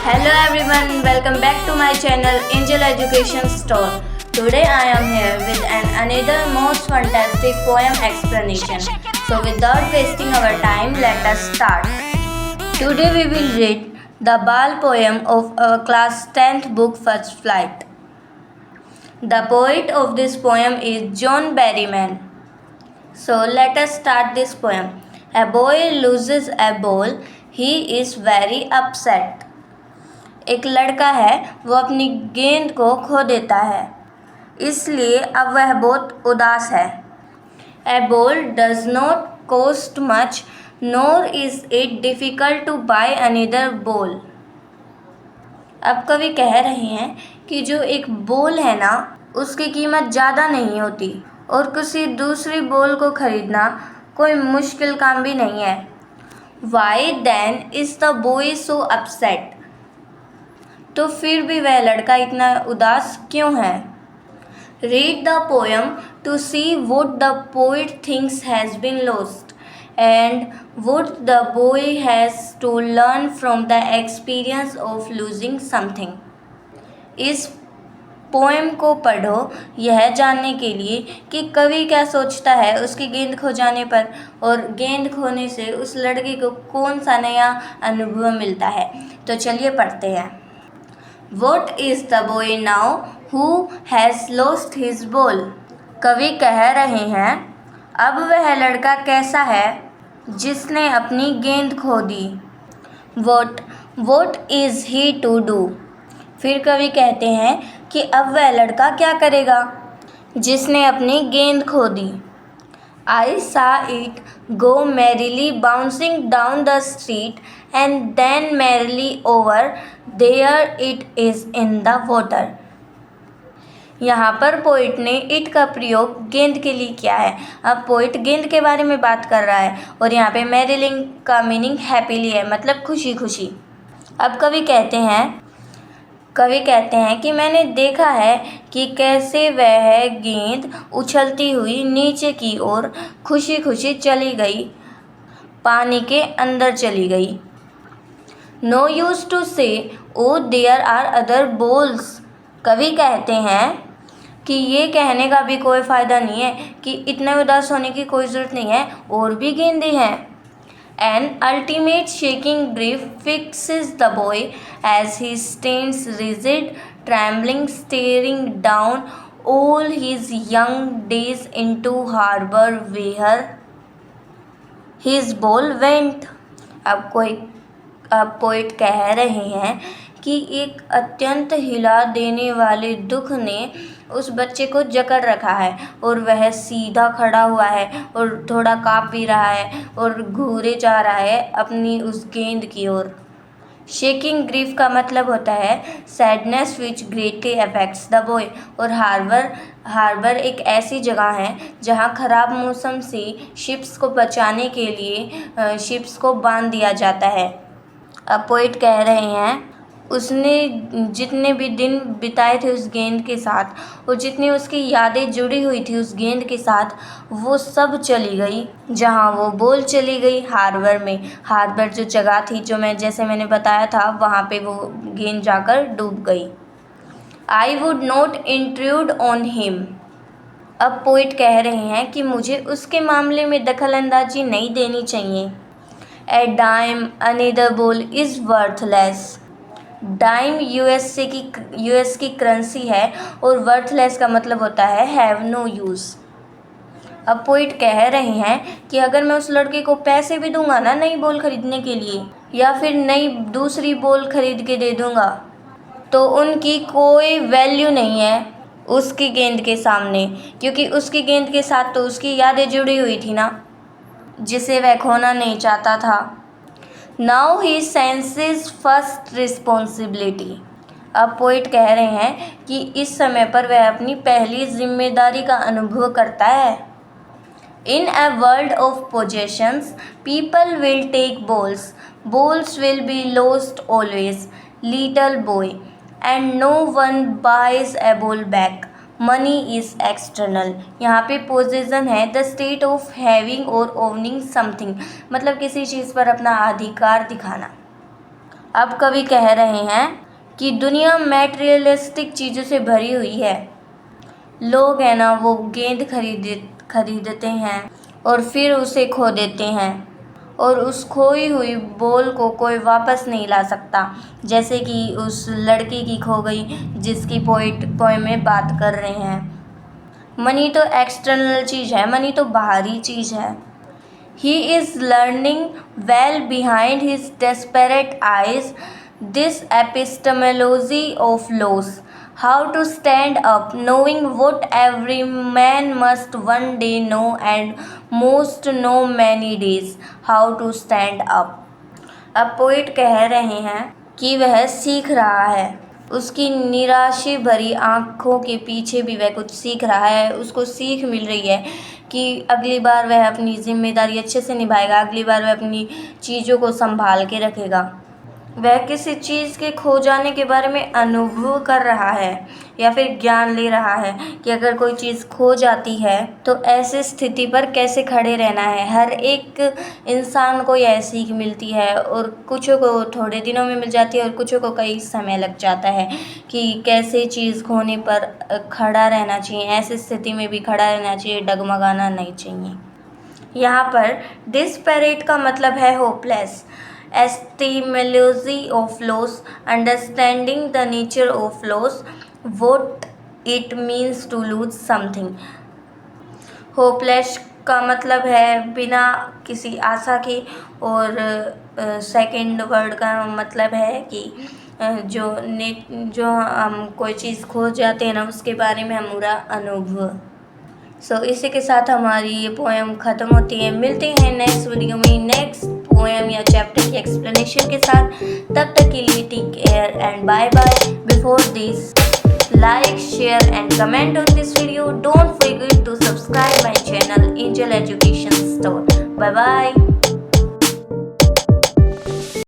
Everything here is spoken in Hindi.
Hello everyone, welcome back to my channel Angel Education Store. Today I am here with another most fantastic poem explanation. So without wasting our time, let us start. Today we will read the Bal poem of our class 10th book First Flight. The poet of this poem is John Berryman. So let us start this poem. A boy loses a ball, he is very upset. एक लड़का है, वो अपनी गेंद को खो देता है, इसलिए अब वह बहुत उदास है. A ball does not cost much, nor is it difficult to buy another ball. अब कवि कह रहे हैं कि जो एक बॉल है ना, उसकी कीमत ज़्यादा नहीं होती और किसी दूसरी बॉल को खरीदना कोई मुश्किल काम भी नहीं है. Why then is the boy so upset? तो फिर भी वह लड़का इतना उदास क्यों है? Read the poem to see what the poet thinks has been lost and what the boy has to learn from the experience of losing something. इस पोएम को पढ़ो यह जानने के लिए कि कवि क्या सोचता है उसकी गेंद खो जाने पर और गेंद खोने से उस लड़के को कौन सा नया अनुभव मिलता है. तो चलिए पढ़ते हैं. What is the boy now who has lost his ball? कवि कह रहे हैं अब वह लड़का कैसा है जिसने अपनी गेंद खो दी. What is he to do? फिर कवि कहते हैं कि अब वह लड़का क्या करेगा जिसने अपनी गेंद खो दी. I saw it go merrily bouncing down the street and then merrily over. There it is in the water. यहाँ पर पोइट ने इट का प्रयोग गेंद के लिए किया है. अब पोइट गेंद के बारे में बात कर रहा है और यहाँ पे मैरिलिंग का मीनिंग हैप्पीली है, मतलब खुशी खुशी. अब कवि कहते हैं कि मैंने देखा है कि कैसे वह गेंद उछलती हुई नीचे की ओर खुशी खुशी चली गई, पानी के अंदर चली गई. नो यूज टू से oh there are other balls. कवि कहते हैं कि ये कहने का भी कोई फ़ायदा नहीं है कि इतने उदास होने की कोई ज़रूरत नहीं है, और भी गेंदें हैं. An ultimate shaking grief fixes the boy as he stands rigid, trembling, staring down all his young days into harbor where his ball went. अब पोइट कह रहे हैं कि एक अत्यंत हिला देने वाले दुख ने उस बच्चे को जकड़ रखा है और वह सीधा खड़ा हुआ है और थोड़ा काँप भी रहा है और घूरे जा रहा है अपनी उस गेंद की ओर. शेकिंग ग्रीफ का मतलब होता है sadness which greatly affects the boy. और हार्बर एक ऐसी जगह है जहाँ खराब मौसम से शिप्स को बचाने के लिए शिप्स को बांध दिया जाता है. अब पोइट कह रहे हैं उसने जितने भी दिन बिताए थे उस गेंद के साथ और जितनी उसकी यादें जुड़ी हुई थी उस गेंद के साथ, वो सब चली गई जहाँ वो बॉल चली गई हार्बर में. हार्बर जो जगह थी जो मैंने बताया था, वहाँ पे वो गेंद जाकर डूब गई. I would not intrude on him. अब पोइट कह रहे हैं कि मुझे उसके मामले में दखल अंदाजी नहीं देनी चाहिए. A dime another ball is worthless. Dime US की करेंसी है और वर्थलेस का मतलब होता है हैव नो यूज़. अब पोइट कह रहे हैं कि अगर मैं उस लड़के को पैसे भी दूंगा ना नई बॉल खरीदने के लिए या फिर नई दूसरी बॉल खरीद के दे दूंगा, तो उनकी कोई वैल्यू नहीं है उसकी गेंद के सामने, क्योंकि उसकी गेंद के साथ तो उसकी यादें जुड़ी हुई थी ना, जिसे वह खोना नहीं चाहता था. Now he senses first responsibility. अब पोइट कह रहे हैं कि इस समय पर वह अपनी पहली जिम्मेदारी का अनुभव करता है. In a world of possessions, people will take balls. Balls will be lost always, little boy, and no one buys a ball back. Money is external. यहाँ पे पोजेसन है द स्टेट ऑफ हैविंग और ओवनिंग समथिंग, मतलब किसी चीज़ पर अपना अधिकार दिखाना. अब कवि कह रहे हैं कि दुनिया मटेरियलिस्टिक चीज़ों से भरी हुई है। लोग है ना वो गेंद खरीदते हैं और फिर उसे खो देते हैं और उस खोई हुई बॉल को कोई वापस नहीं ला सकता, जैसे कि उस लड़की की खो गई जिसकी पोएम में बात कर रहे हैं। मनी तो एक्सटर्नल चीज़ है, मनी तो बाहरी चीज़ है। He is learning well behind his desperate eyes this epistemology of loss, how to stand up, knowing what every man must one day know and most know many days, how to stand up. अब पोइट कह रहे हैं कि वह सीख रहा है, उसकी निराशा भरी आँखों के पीछे भी वह कुछ सीख रहा है। उसको सीख मिल रही है कि अगली बार वह अपनी ज़िम्मेदारी अच्छे से निभाएगा, अगली बार वह अपनी चीज़ों को संभाल के रखेगा। वह किसी चीज़ के खो जाने के बारे में अनुभव कर रहा है या फिर ज्ञान ले रहा है कि अगर कोई चीज़ खो जाती है तो ऐसी स्थिति पर कैसे खड़े रहना है। हर एक इंसान को यह सीख मिलती है और कुछों को थोड़े दिनों में मिल जाती है और कुछों को कई समय लग जाता है कि कैसे चीज़ खोने पर खड़ा रहना चाहिए, ऐसी स्थिति में भी खड़ा रहना चाहिए, डगमगाना नहीं चाहिए। यहाँ पर डिस्पैरेट का मतलब है hopeless. Epistemology of loss, understanding the nature of loss, what it means to lose something. Hopeless का मतलब है बिना किसी आशा के और सेकंड वर्ड का मतलब है कि जो हम कोई चीज़ खो जाते हैं ना उसके बारे में हमारा अनुभव। इसी के साथ हमारी ये पोएम ख़त्म होती है। मिलते हैं नेक्स्ट वीडियो में नेक्स्ट पोएम या चैप्टर की एक्सप्लेनेशन के साथ। तब तक के लिए take care and bye bye. Before this, like, share and comment on this video. Don't forget to subscribe my channel Angel Education Store. Bye bye.